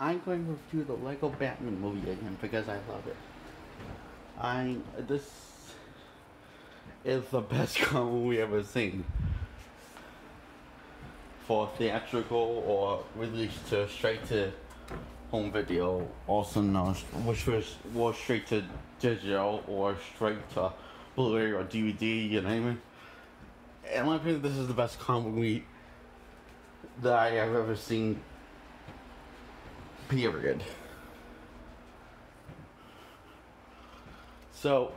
I'm going to review the Lego Batman movie again because I love it. This is the best comic movie ever seen for theatrical or released to straight to home video, also known which was straight to digital or straight to Blu-ray or DVD, you name it. In my opinion, this is the best comic movie that I have ever seen. Period. So,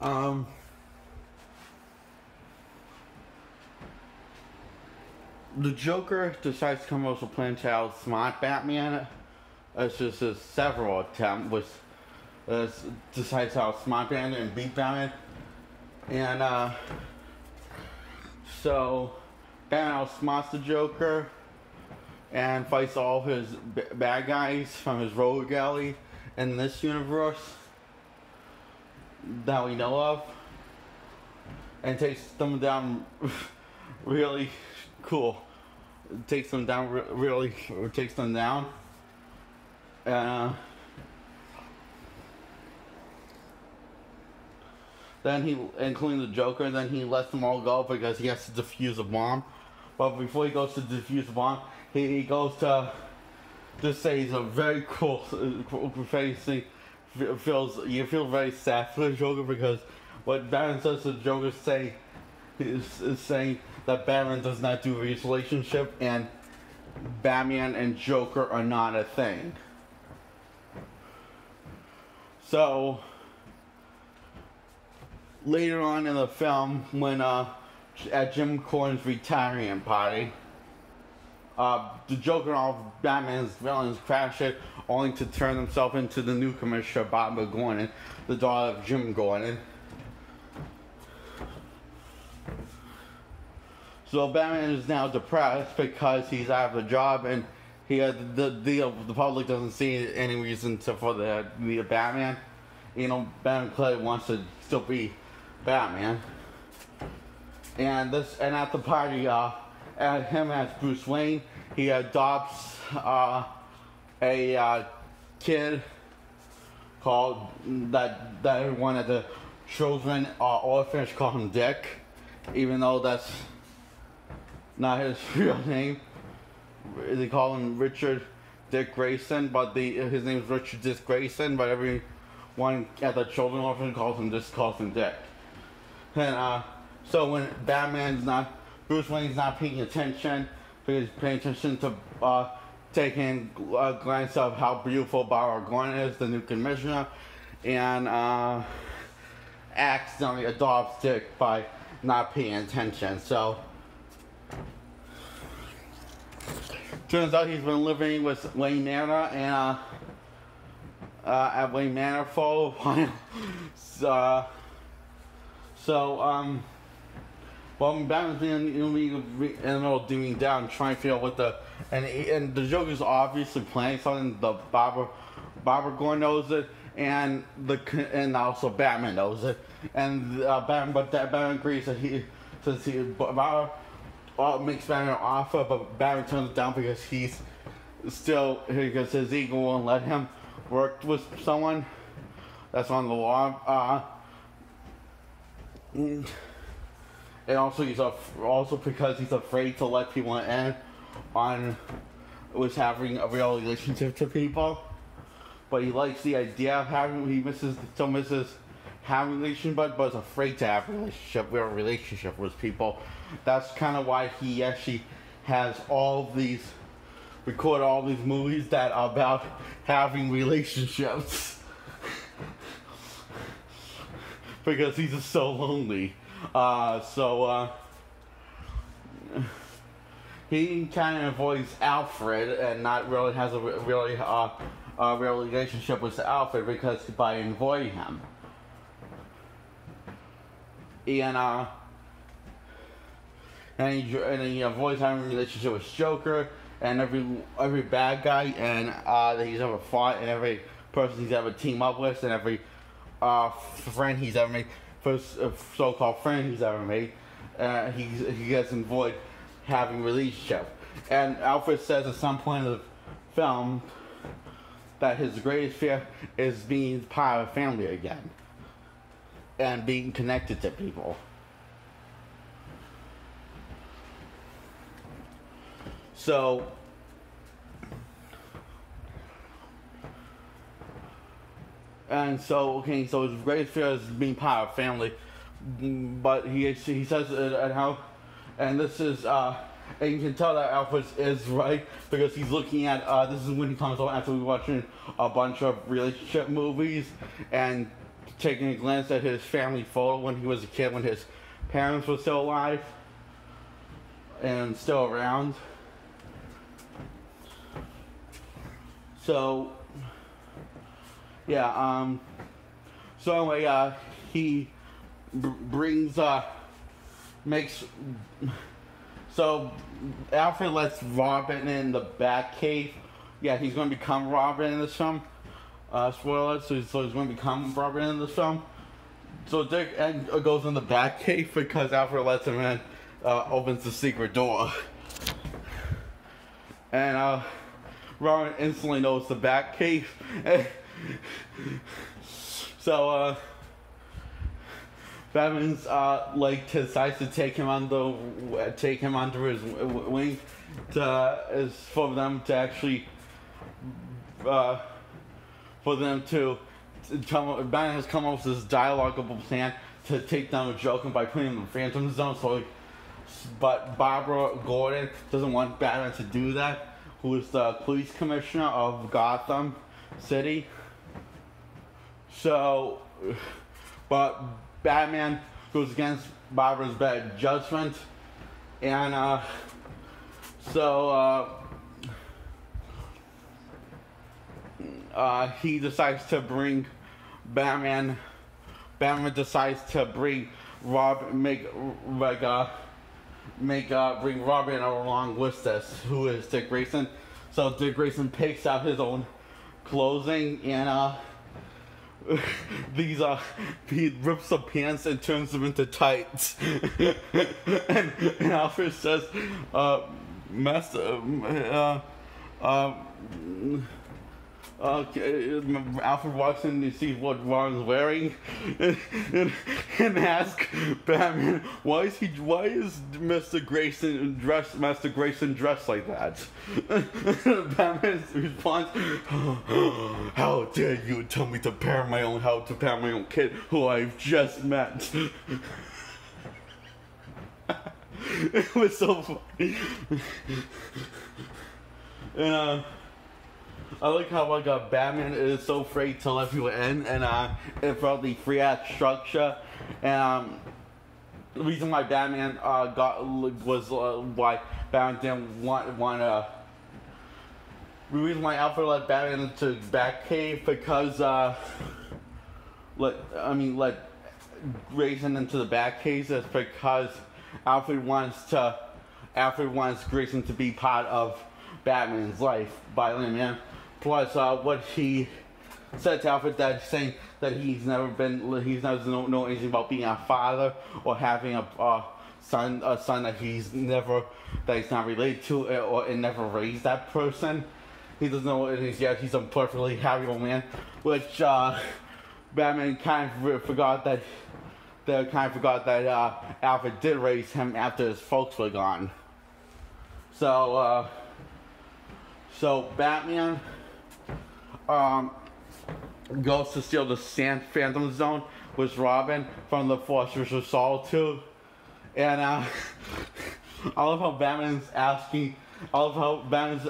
the Joker decides to come up with a plan to outsmart Batman. It's just a several attempt was decides to outsmart Batman and beat Batman, and so Batman outsmarts the Joker and fights all his bad guys from his rogue alley in this universe that we know of, and takes them down really cool. Takes them down really, takes them down. Then he, including the Joker, then he lets them all go because he has to defuse a bomb. But before he goes to defuse the bomb, he goes to just say he's a very cool facing. You feel very sad for the Joker because what Batman says to the Joker is saying that Batman does not do a relationship and Batman and Joker are not a thing. So later on in the film, when at Jim Corden's retirement party, the Joker and all of Batman's villains crash it, only to turn himself into the new commissioner, Barbara Gordon, the daughter of Jim Gordon. So Batman is now depressed because he's out of a job, and the public doesn't see any reason for the Batman. You know, Batman clearly wants to still be Batman. And at the party, at him as Bruce Wayne, he adopts a kid called that one of the children orphanage call him Dick, even though that's not his real name. They call him Richard Dick Grayson, but his name is Richard Dick Grayson, but everyone at the children orphanage calls him Dick. And so when Bruce Wayne's not paying attention, because he's paying attention to taking a glance of how beautiful Barbara Gordon is, the new commissioner, and accidentally adopts Dick by not paying attention. So turns out he's been living with Wayne Manor and at Wayne Manor for a while. Well, Batman's in the middle of doing down, trying to figure out what and the Joker's obviously planning something. The Barbara Gordon knows it, and also Batman knows it, and Batman agrees that Barbara makes Batman an offer, but Batman turns it down because because his ego won't let him work with someone that's on the law. And also because he's afraid to let people in on having a real relationship to people, but he likes the idea of misses having a relationship, but is afraid to have a real relationship with people. That's kind of why he actually has record all these movies that are about having relationships. Because he's just so lonely. He kind of avoids Alfred and not really has a real relationship with Alfred because by avoiding him. And he avoids having a relationship with Joker and every bad guy and that he's ever fought, and every person he's ever teamed up with, and every friend he's ever made, first so-called friend he's ever made. He gets avoid having a relationship. And Alfred says at some point in the film that his greatest fear is being part of a family again and being connected to people. So so his greatest fear is being part of family, but he says how, and this is and you can tell that Alfred is right because he's looking at this is when he comes home after watching a bunch of relationship movies and taking a glance at his family photo when he was a kid, when his parents were still alive and still around. So yeah, so anyway, he brings makes so Alfred lets Robin in the Batcave. Yeah, he's going to become Robin in this film. Spoiler, so he's going to become Robin in this film. So Dick goes in the Batcave because Alfred lets him in, opens the secret door. And Robin instantly knows the Batcave. So Batman's decides to take him under his wing is for them to actually Batman has come up with this dialoguable plan to take down Joker by putting him in the Phantom Zone. But Barbara Gordon doesn't want Batman to do that, who is the police commissioner of Gotham City. So, but Batman goes against Barbara's bad judgment, and he decides to bring Batman decides to bring bring Robin along with this, who is Dick Grayson. So Dick Grayson picks out his own clothing and he rips the pants and turns them into tights. and Alfred says, Alfred walks in and sees what Robin's wearing, and asks Batman, why is Master Grayson dressed like that? Batman responds, how dare you tell me to parent my own kid who I've just met. It was so funny. And I like how Batman is so afraid to let people in, and from the free act structure, and the reason why Batman why Batman didn't want the reason why Alfred let Batman into Batcave because let Grayson into the Batcave is because Alfred wants Grayson to be part of Batman's life by letting him in. Plus, what he said to Alfred, that saying that he's never know anything about being a father or having a son that he's not related to or never raised that person. He doesn't know what it is yet. He's a perfectly happy old man, which Batman kind of forgot that Alfred did raise him after his folks were gone. So Batman goes to steal the Phantom Zone with Robin from the Fortress of Solitude, and I love how Batman's asking. I love how Batman's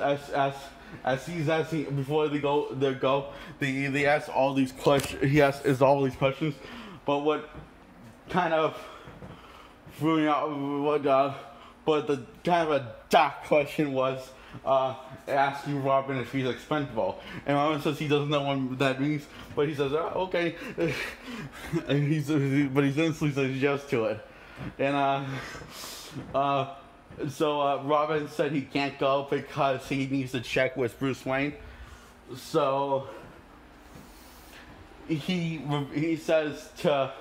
as he's asking before they ask all these questions. He asks all these questions, but what kind of threw me out? But the kind of a dark question was asking Robin if he's expendable, and Robin says he doesn't know what that means, but he says, okay, and he's instantly says yes to it, and so Robin said he can't go because he needs to check with Bruce Wayne, so he says to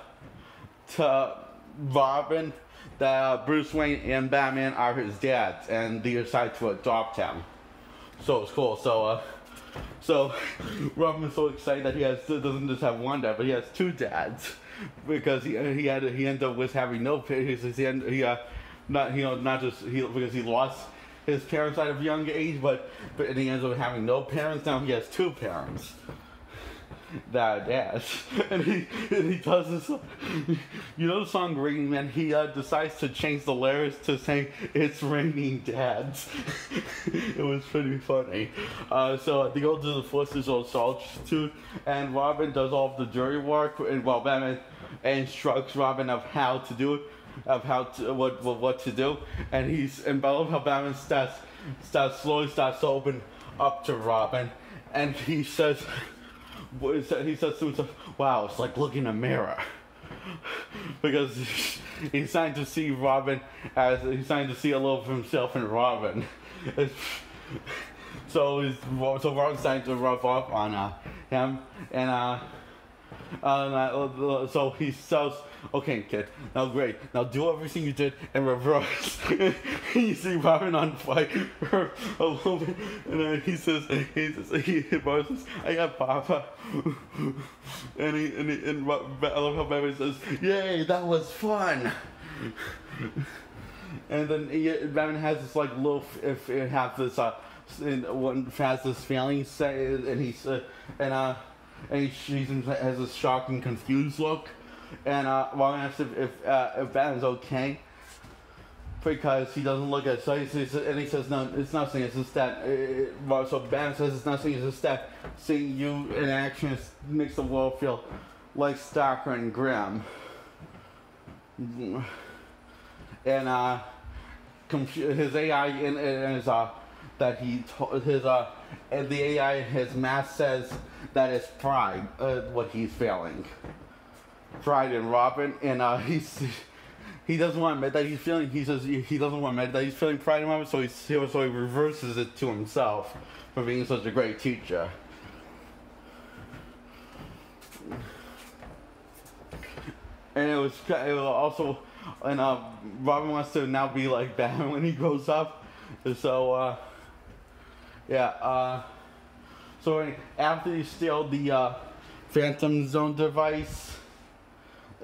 Robin that Bruce Wayne and Batman are his dads, and they decide to adopt him. So it's cool. So So Robin is so excited that doesn't just have one dad, but he has two dads, because he ended up with having no parents. Because he lost his parents at a young age, but and he ends up having no parents. Now he has two parents. Dash, and he does this. You know the song "Raining Man." He decides to change the lyrics to saying "It's raining dads." It was pretty funny. So they go to the Forces of Solitude, and Robin does all of the dirty work, and while Batman instructs Robin of how to do it, what to do, and I love how Batman slowly starts to open up to Robin, and he says to himself, "Wow, it's like looking in a mirror," because he's starting to see Robin as he's starting to see a little of himself in Robin. So Robin's starting to rub off on him, and so he says, "Okay, kid, now great. Now do everything you did in reverse." You see Robin on fire a little bit, and then Robin says, "I got Papa," and I love how Batman says, "Yay, that was fun." And then Batman has this like little, if it has this has this feeling, and he has this shocked and confused look, and Robin asks if Batman's okay, because he doesn't look at it. And he says, "No, it's nothing. It's just that." So Batman says it's nothing. It's just that seeing you in action makes the world feel like starker and grim. And his AI and the AI, his mask says that it's pride, what he's feeling. Pride in Robin, and he doesn't want to admit that he's feeling. He says he doesn't want to admit that he's feeling pride in Robin, so he reverses it to himself for being such a great teacher. And it was also, and Robin wants to now be like Batman when he grows up. So so after you steal the Phantom Zone device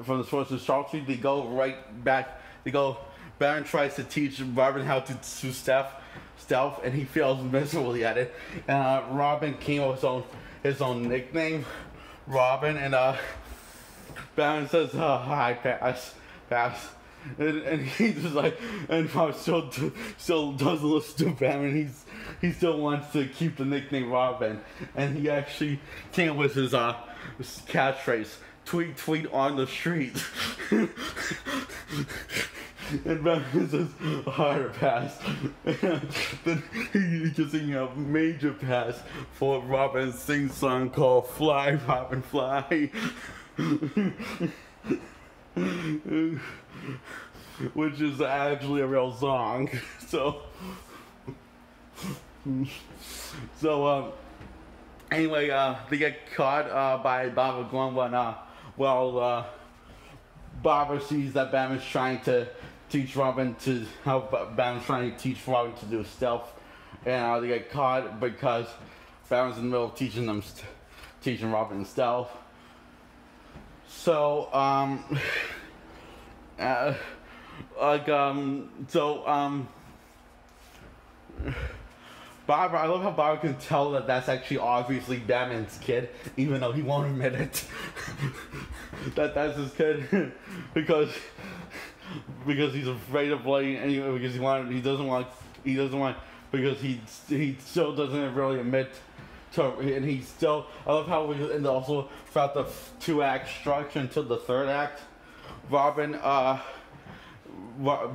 from the Forces of Solitude, they go right back. Batman tries to teach Robin how to do stealth, and he fails miserably at it. And Robin came up with his own nickname, Robin, and Batman says, "Hi, pass." And he's just like, and Robin still doesn't listen to Batman. He still wants to keep the nickname Robin, and he actually came up with his catchphrase, "Tweet on the street." And Batman says, "Hard pass." Then he gives a major pass for Robin's sing song called "Fly, Robin, Fly." Which is actually a real song. Anyway, they get caught by Barbara Gordon while Barbara sees that Batman's trying to teach Robin to do stealth, and they get caught because Batman's in the middle of teaching Robin stealth. So Barbara, I love how Barbara can tell that that's actually obviously Batman's kid, even though he won't admit it. that's his kid, because he's afraid of Blade, anyway, because he doesn't want, because he still doesn't really admit to, and he still, I love how and also throughout the 2-act structure until the 3rd act,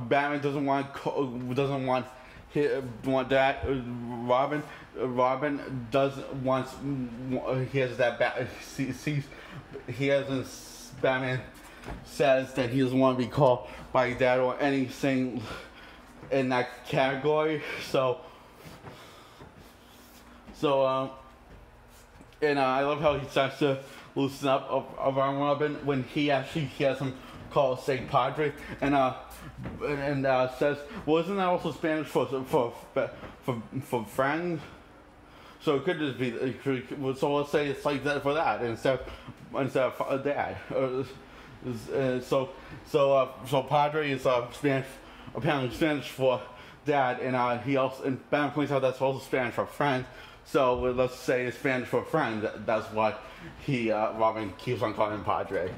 Batman doesn't want that. Robin doesn't want. He has that. Batman says that he doesn't want to be called by dad or anything in that category. And I love how he starts to loosen up around Robin when he has him call Saint Padre, and says, "Well, isn't that also Spanish for friend?" So it could just be. So let's say it's like that for that instead of dad. So Padre is Spanish, apparently Spanish for dad, and he also and Batman points out that's also Spanish for friend. So let's say it's Spanish for friend. That's why Robin keeps on calling him Padre.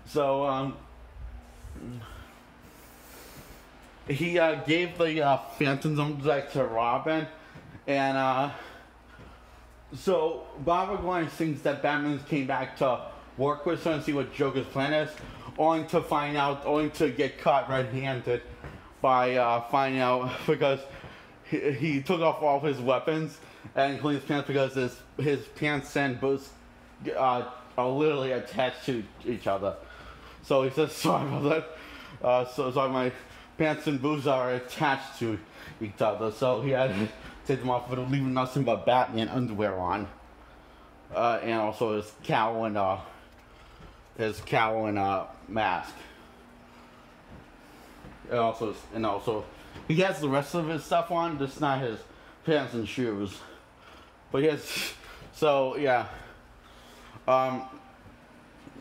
So he gave the Phantom Zone back to Robin, and so Barbara Gordon thinks that Batman came back to work with her and see what Joker's plan is, only to get caught red-handed by finding out because he took off all his weapons and including his pants because his pants and boots are literally attached to each other. So he says, sorry about that. So my pants and boots are attached to each other. So he had to take them off, but leaving nothing but Batman underwear on. And also his cowl and mask. And also he has the rest of his stuff on, just not his pants and shoes. But he has, so yeah.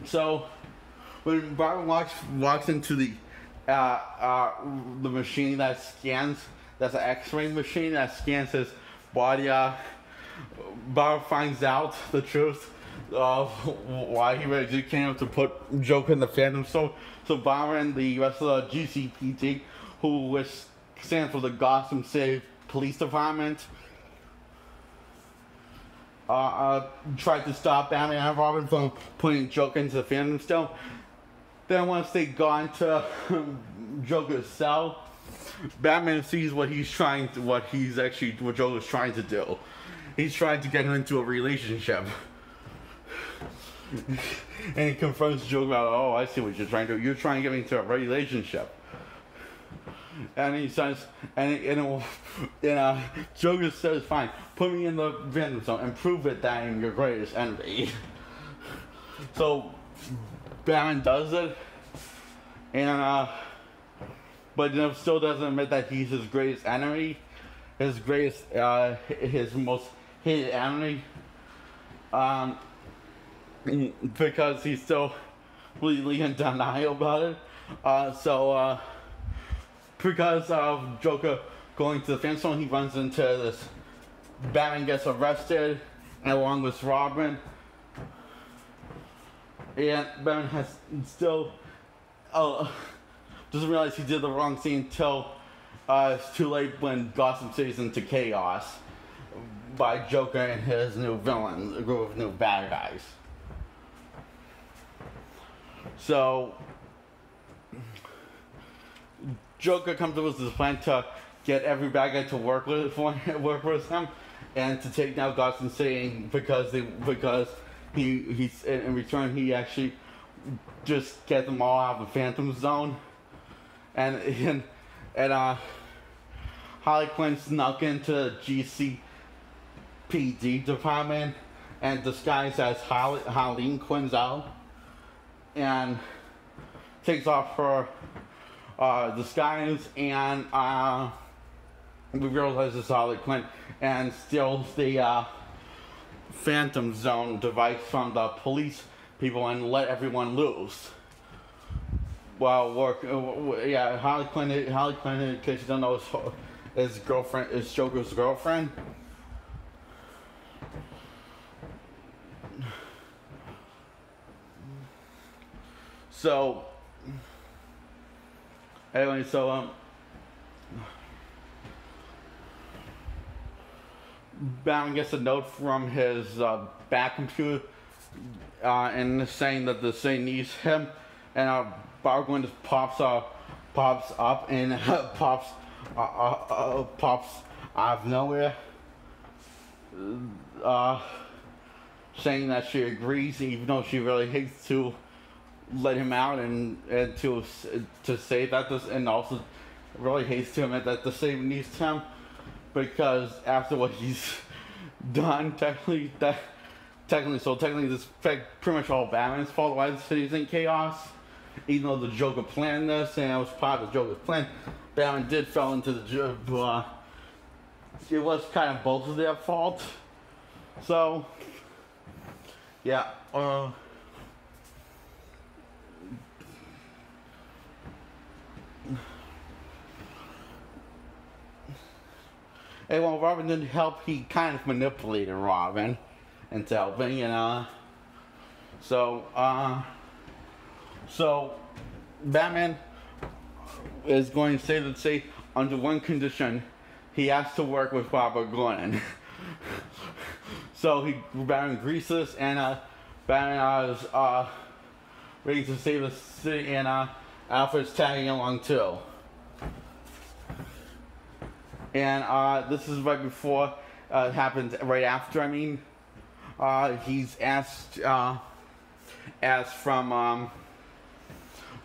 So when Barbara walks into the machine that scans, that's an X-ray machine that scans his body, Barbara finds out the truth of why he really came up to put Joker in the Phantom. So Barbara and the rest of the GCPD, which stands for the Gotham City Police Department, tried to stop Batman and Robin from putting Joker into the Phantom Stone. Then once they got into Joker's cell, Batman sees what Joker's trying to do. He's trying to get him into a relationship. And he confronts Joker about, oh, I see what you're trying to do. You're trying to get me into a relationship. And he says, Joker says, fine, put me in the Phantom Zone and prove it that I'm your greatest enemy. So Batman does it, and but still doesn't admit that he's his greatest enemy, his most hated enemy, because he's still really in denial about it. Because of Joker going to the Phantom Zone, he runs into this. Batman gets arrested, and along with Robin. And Batman has still doesn't realize he did the wrong thing until it's too late when Gotham City's into chaos by Joker and his new villains, a group of new bad guys. So Joker comes up with this plan to get every bad guy to work with him, and to take down Gotham City because he's in return he actually just gets them all out of the Phantom Zone, and Harley Quinn snuck into the GCPD department and disguised as Harleen Quinzel, and takes off her disguise and realizes it's Harley Quinn and steals the Phantom Zone device from the police people and let everyone loose. Harley Quinn, in case you don't know, is Joker's girlfriend. So anyway, Batman gets a note from his back computer and saying that the city needs him, and Barbara Gordon just pops up and pops out of nowhere, saying that she agrees, even though she really hates to let him out and to say that this, and also really hates to admit that the city needs him, because after what he's done, technically this is pretty much all Batman's fault why the city's in chaos, even though the Joker planned this and it was part of the Joker's plan, Batman did fall into the Joker. It was kind of both of their fault. So, yeah. And when Robin didn't help, he kind of manipulated Robin into helping, you know. So Batman is going to say under one condition, he has to work with Barbara Gordon. So Batman agrees to this, and Batman is ready to save the city, and Alfred's tagging along too. And this is right before it happens, right after, I mean. He's asked from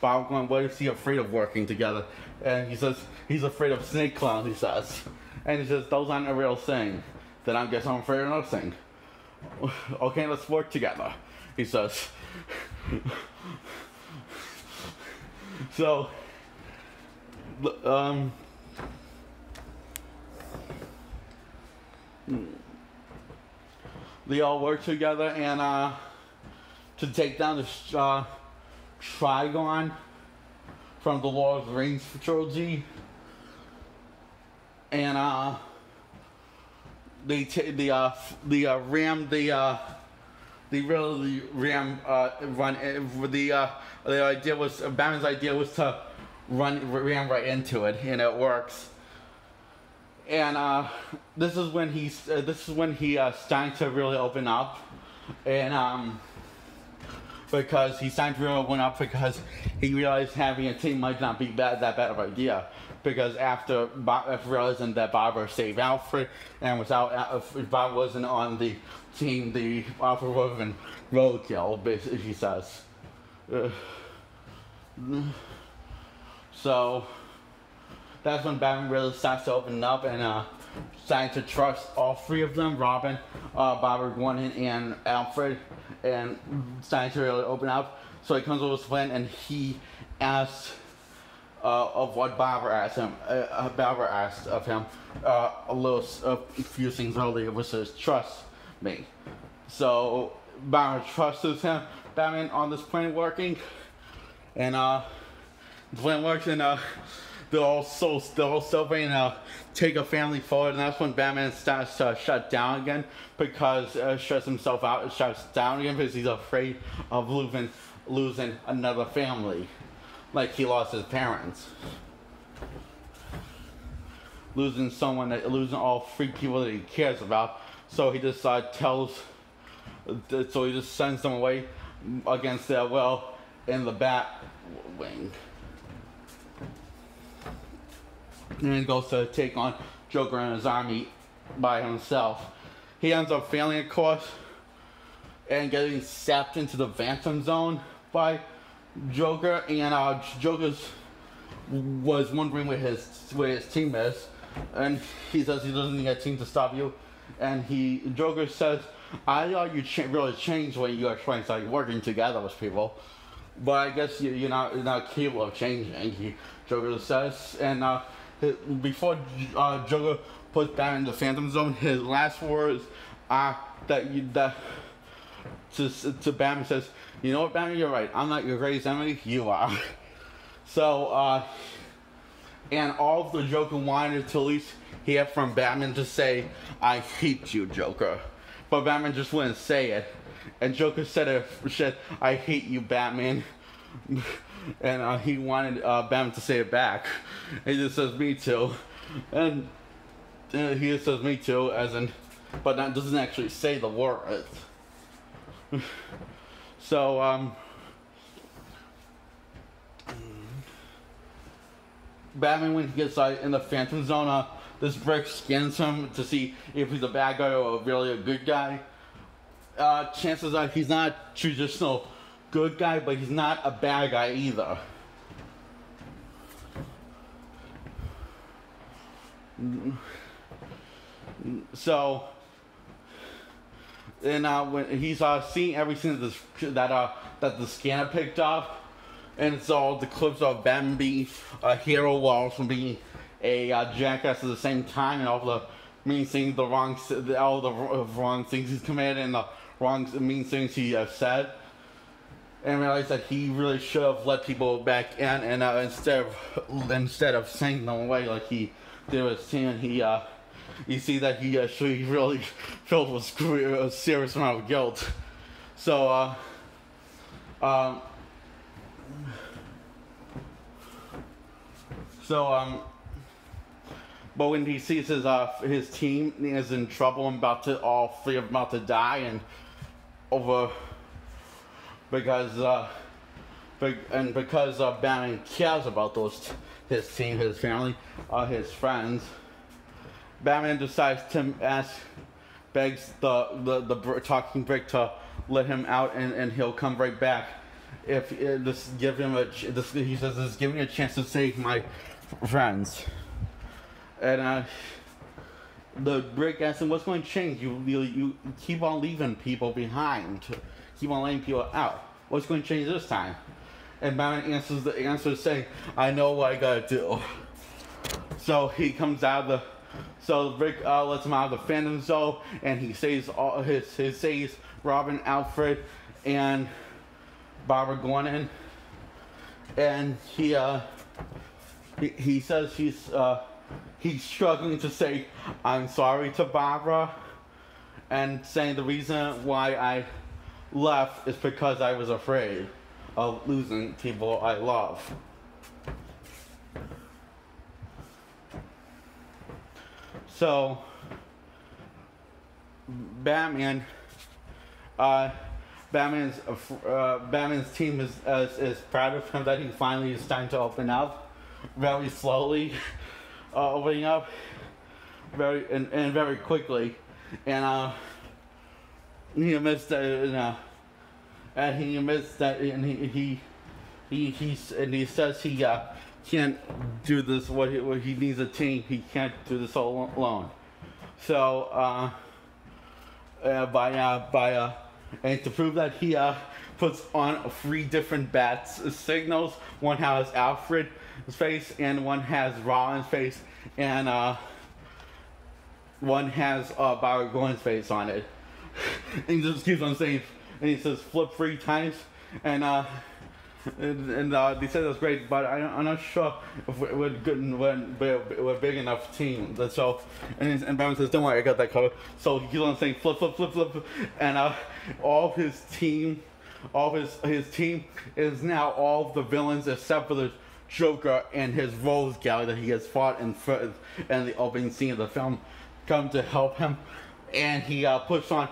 Bob Glenn, what is he afraid of working together? And he says, he's afraid of snake clowns, he says. And he says, those aren't a real thing. Then I guess I'm afraid of nothing. Okay, let's work together, he says. So, they all work together and to take down the Trigon from the Lord of the Rings trilogy, and they idea was Batman's idea was to ram right into it, and it works. And this is when he starting to really open up, and because he's starting to really open up because he realized having a team might not be that bad of an idea. Because after realizing that Barbara saved Alfred, and without if Bob wasn't on the team, the Alfred would have been roadkill, basically, he says. So that's when Batman really starts to open up and starting to trust all three of them, Robin, Barbara Gordon, and Alfred, and starting to really open up. So he comes up with a plan, and he asks of what Barbara asked him. Barbara asked of him a few things earlier, which is trust me. So Barbara trusts him, Batman, on this plan working, and the plan works, and they're all celebrating take a family forward, and that's when Batman starts to shut down again because shuts himself out and shuts down again because he's afraid of losing another family, like he lost his parents, losing all three people that he cares about. So he just so he just sends them away against their will in the Batwing. And then goes to take on Joker and his army by himself. He ends up failing, of course, and getting sapped into the Phantom Zone by Joker. And Joker was wondering where his team is, and he says he doesn't need a team to stop you. And Joker says, I thought you really changed when you actually started working together with people, but I guess you're not capable of changing. Joker says, and before Joker puts Batman in the Phantom Zone, his last words are to Batman says, you know what, Batman, you're right. I'm not your greatest enemy, you are. So, and all of the Joker wanted to at least hear from Batman to say, I hate you, Joker. But Batman just wouldn't say it. And Joker said, I hate you, Batman. And he wanted Batman to say it back. He just says, me too. And he just says, me too, but that doesn't actually say the word. So, Batman, when he gets in the Phantom Zone, this brick scans him to see if he's a bad guy or really a good guy. Chances are he's not a traditional good guy, but he's not a bad guy either. So, and when he's seeing everything that the scanner picked up, and it's all the clips of Batman being a hero while also being a jackass at the same time, and all the mean things, all the wrong things he's committed, and the mean things he said, and realized that he really should have let people back in, and instead of sending them away like he did with his team, you see that he actually really filled with a serious amount of guilt. So, but when he sees his team is in trouble and all three of them about to die, and because Batman cares about his team, his family, his friends, Batman decides to begs the talking brick to let him out, and he'll come right back if this give him he says this is giving me a chance to save my friends. And the brick asks him, what's going to change? You keep on leaving people behind, keep on letting people out. What's going to change this time? And Batman answers the answer saying, I know what I gotta do. So he comes out of so the brick lets him out of the Phantom Zone, and he saves Robin, Alfred, and Barbara Gordon. And he says he's struggling to say I'm sorry to Barbara, and saying the reason why I left is because I was afraid of losing people I love. So Batman's team is proud of him that he finally is starting to open up, very slowly, opening up, very quickly, and he admits that, and he says he can't do this. What he needs a team. He can't do this all alone. So and to prove that, he puts on 3 different bats signals. One has Alfred's face, and one has Robin's face, and one has Barbara Gordon's face on it. And he just keeps on saying, and he says flip 3 times, and they said that's great, but I'm not sure if we're big enough team. So, and Batman says, don't worry, I got that covered. So he keeps on saying flip, and all of his team is now all of the villains except for the Joker and his Rose Gallery that he has fought in the opening scene of the film come to help him, and he puts on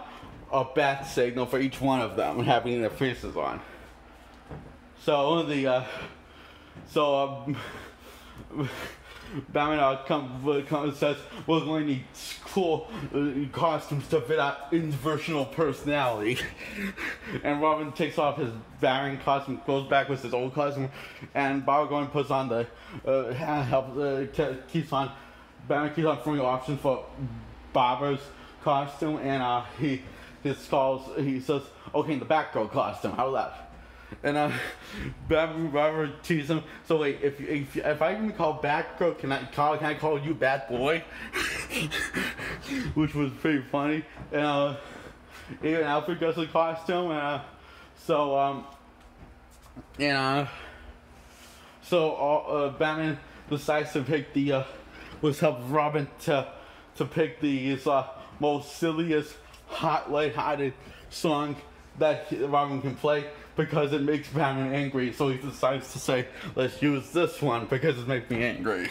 a bat signal for each one of them, having their faces on. So Batman says we're going to need cool costumes to fit our inversional personality. And Robin takes off his Baron costume, goes back with his old costume, and Barbara Gordon puts on Batman keeps on throwing options for Barbara's costume, and he says, okay, in the Batgirl costume, how about that? And Barbara teases him. So wait, if I can call Batgirl, can I call you Bat Boy? Which was pretty funny. And even Alfred gets a costume, and Batman decides to pick help Robin to pick the most silliest, light-hearted song that Robin can play, because it makes Batman angry. So he decides to say, let's use this one because it makes me angry.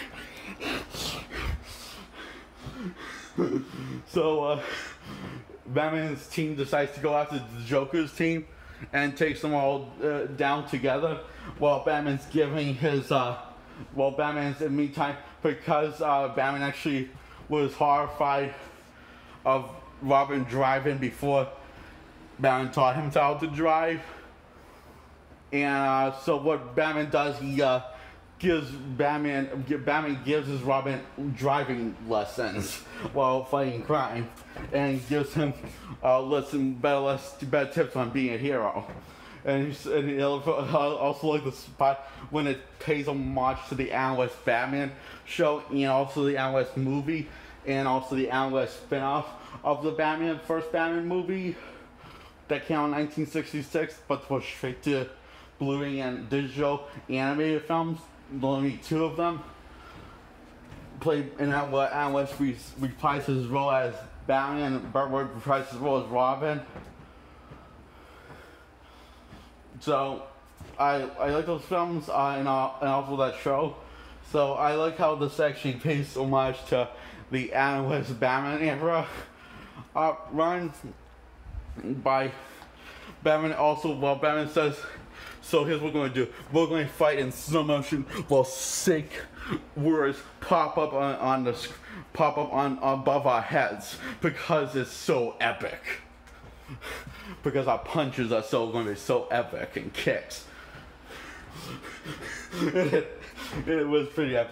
So Batman's team decides to go after the Joker's team and takes them all down together, while Batman's in the meantime, because Batman actually was horrified of Robin driving before Batman taught him how to drive. And so what Batman does, he Batman gives his Robin driving lessons while fighting crime, and gives him better tips on being a hero. and he also like the spot when it pays homage to the Adam West Batman show, and also the Adam West movie, and also the Adam West spin-off of the first Batman movie that came out in 1966, but was straight to Blu-ray and digital animated films. Only 2 of them played in that. What Adam West reprised his role as Batman, and Burt Ward reprised his role as Robin. So I like those films and also that show. So I like how this actually pays homage to the Adam West Batman era. Runs by Batman also. Well, Batman says, so here's what we're going to do. We're going to fight in slow motion while sick words pop up on above our heads because it's so epic. Because our punches are going to be so epic and kicks. It was pretty epic.